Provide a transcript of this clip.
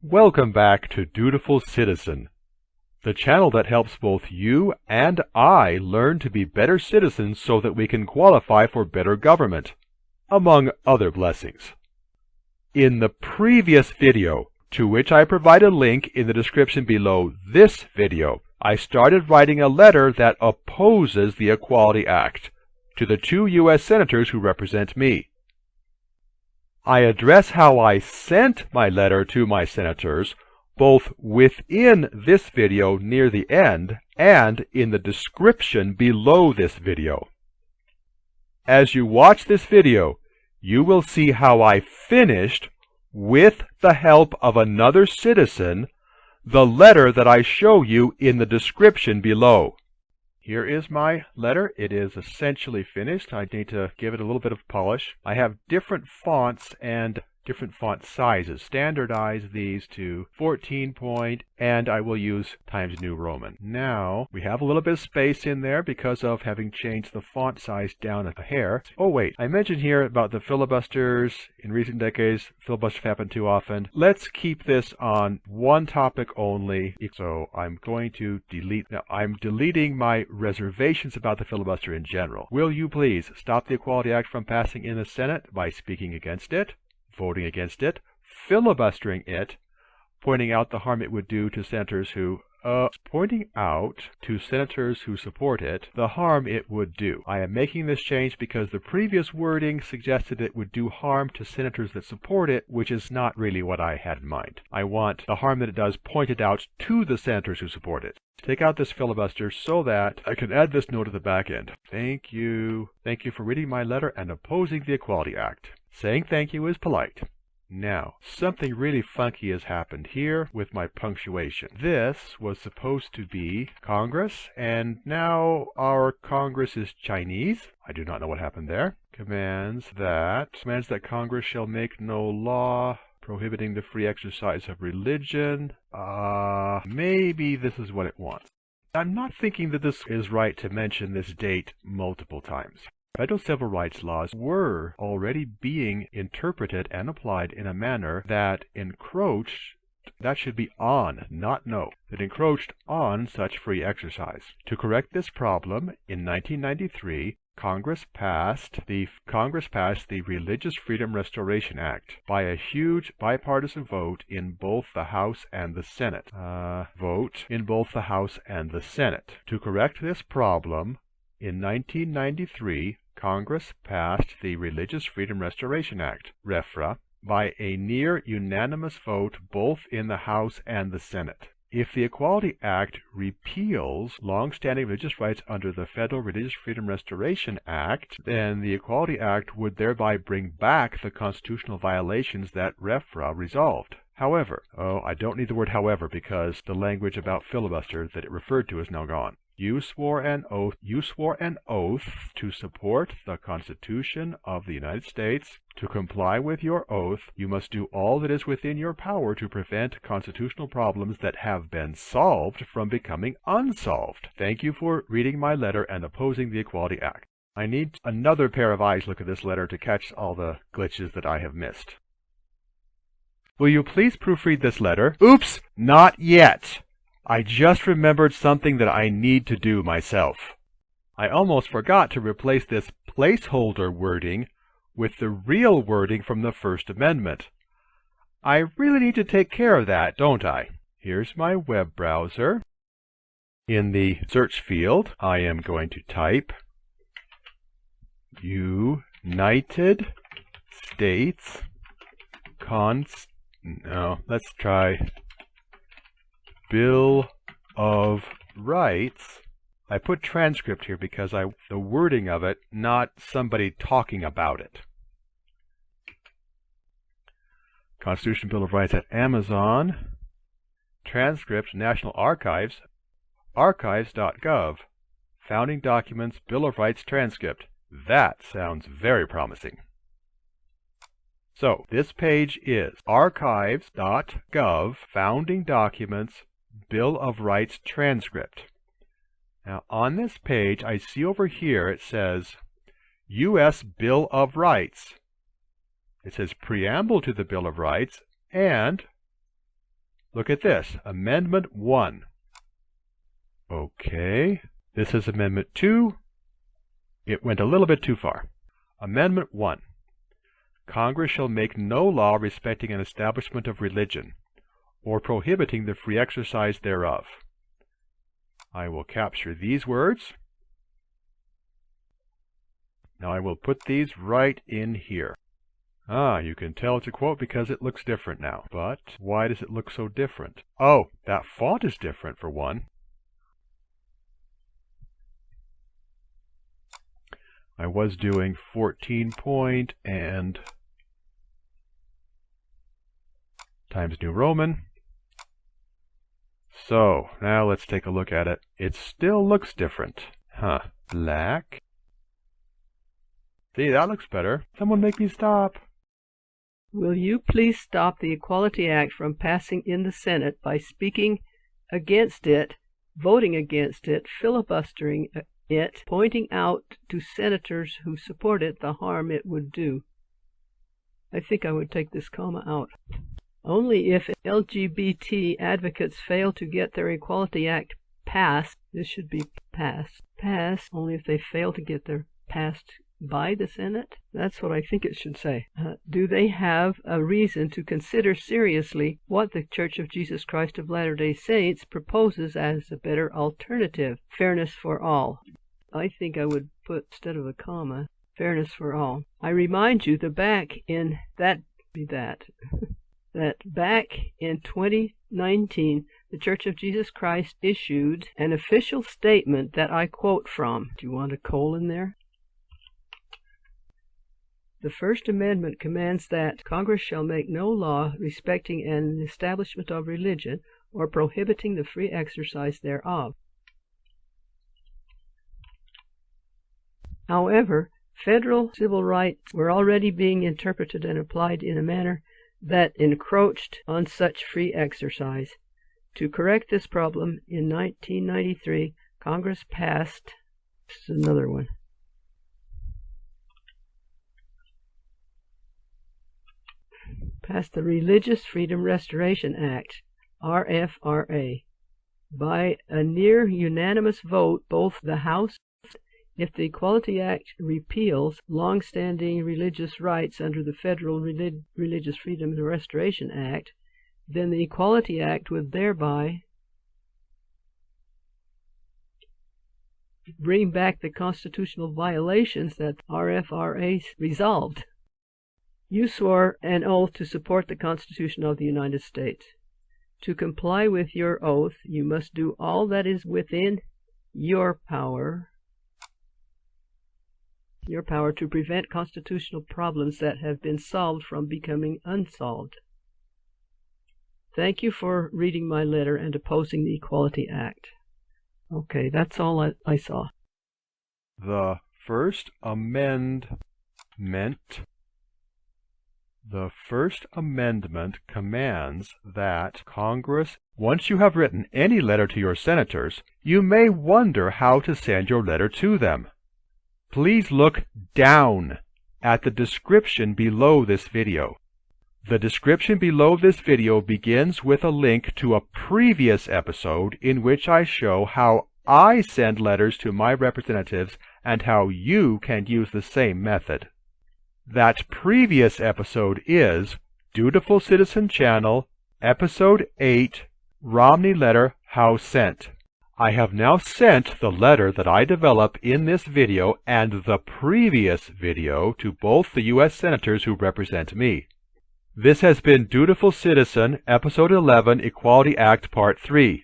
Welcome back to Dutiful Citizen, the channel that helps both you and I learn to be better citizens so that we can qualify for better government, among other blessings. In the previous video, to which I provide a link in the description below this video, I started writing a letter that opposes the Equality Act to the 2 U.S. senators who represent me. I address how I sent my letter to my senators both within this video near the end and in the description below this video. As you watch this video, you will see how I finished, with the help of another citizen, the letter that I show you in the description below. Here is my letter. It is essentially finished. I need to give it a little bit of polish. I have different fonts and different font sizes. Standardize these to 14 point, and I will use Times New Roman. Now, we have a little bit of space in there because of having changed the font size down a hair. Oh wait, I mentioned here about the filibusters. In recent decades, filibusters happen too often. Let's keep this on one topic only. So I'm going to delete. Now, I'm deleting my reservations about the filibuster in general. Will you please stop the Equality Act from passing in the Senate by speaking against it, voting against it, filibustering it, pointing out the harm it would do to senators who support it, the harm it would do. I am making this change because the previous wording suggested it would do harm to senators that support it, which is not really what I had in mind. I want the harm that it does pointed out to the senators who support it. Take out this filibuster so that I can add this note at the back end. Thank you. Thank you for reading my letter and opposing the Equality Act. Saying thank you is polite. Now, something really funky has happened here with my punctuation. This was supposed to be Congress, and now our Congress is Chinese. I do not know what happened there. Commands that Congress shall make no law prohibiting the free exercise of religion. Maybe this is what it wants. I'm not thinking that this is right to mention this date multiple times. Federal civil rights laws were already being interpreted and applied in a manner that encroached, that should be on, not no, that encroached on such free exercise. To correct this problem, in 1993, Congress passed the Religious Freedom Restoration Act by a huge bipartisan vote in both the House and the Senate. To correct this problem, in 1993, Congress passed the Religious Freedom Restoration Act, RFRA, by a near unanimous vote both in the House and the Senate. If the Equality Act repeals long-standing religious rights under the Federal Religious Freedom Restoration Act, then the Equality Act would thereby bring back the constitutional violations that RFRA resolved. However, I don't need the word however because the language about filibuster that it referred to is now gone. You swore an oath to support the Constitution of the United States. To comply with your oath, you must do all that is within your power to prevent constitutional problems that have been solved from becoming unsolved. Thank you for reading my letter and opposing the Equality Act. I need another pair of eyes look at this letter to catch all the glitches that I have missed. Will you please proofread this letter? Oops, not yet. I just remembered something that I need to do myself. I almost forgot to replace this placeholder wording with the real wording from the First Amendment. I really need to take care of that, don't I? Here's my web browser. In the search field, I am going to type United States let's try Bill of Rights. I put transcript here because the wording of it, not somebody talking about it. Constitution Bill of Rights at Amazon. Transcript, National Archives, archives.gov. Founding Documents, Bill of Rights transcript. That sounds very promising. So, this page is archives.gov, Founding Documents, Bill of Rights transcript. Now, on this page, I see over here it says U.S. Bill of Rights. It says Preamble to the Bill of Rights and Look at this, Amendment 1. Okay, this is Amendment 2. It went a little bit too far. Amendment 1. Congress shall make no law respecting an establishment of religion, or prohibiting the free exercise thereof. I will capture these words. Now I will put these right in here. You can tell it's a quote because it looks different now. But why does it look so different? Oh, that font is different for one. I was doing 14 point and Times New Roman. So, now let's take a look at it. It still looks different. Black. See, that looks better. Someone make me stop. Will you please stop the Equality Act from passing in the Senate by speaking against it, voting against it, filibustering it, pointing out to senators who support it the harm it would do? I think I would take this comma out. Only if LGBT advocates fail to get their Equality Act passed, this should be passed, only if they fail to get their passed by the Senate? That's what I think it should say. Do they have a reason to consider seriously what the Church of Jesus Christ of Latter-day Saints proposes as a better alternative? Fairness for all. I think I would put, instead of a comma, fairness for all. I remind you that back in 2019, the Church of Jesus Christ issued an official statement that I quote from. Do you want a colon there? The First Amendment commands that Congress shall make no law respecting an establishment of religion or prohibiting the free exercise thereof. However, federal civil rights were already being interpreted and applied in a manner that encroached on such free exercise. To correct this problem, in 1993, Congress passed, this is another one, passed the Religious Freedom Restoration Act, RFRA, by a near unanimous vote, both the House. If the Equality Act repeals long-standing religious rights under the Federal Religious Freedom Restoration Act, then the Equality Act would thereby bring back the constitutional violations that RFRA resolved. You swore an oath to support the Constitution of the United States. To comply with your oath, you must do all that is within your power to prevent constitutional problems that have been solved from becoming unsolved. Thank you for reading my letter and opposing the Equality Act. Okay, that's all I saw. The First Amendment commands that Congress, once you have written any letter to your senators, you may wonder how to send your letter to them. Please look down at the description below this video. The description below this video begins with a link to a previous episode in which I show how I send letters to my representatives and how you can use the same method. That previous episode is Dutiful Citizen Channel, Episode 8, Romney Letter, How Sent. I have now sent the letter that I develop in this video and the previous video to both the U.S. Senators who represent me. This has been Dutiful Citizen, Episode 11, Equality Act, Part 3.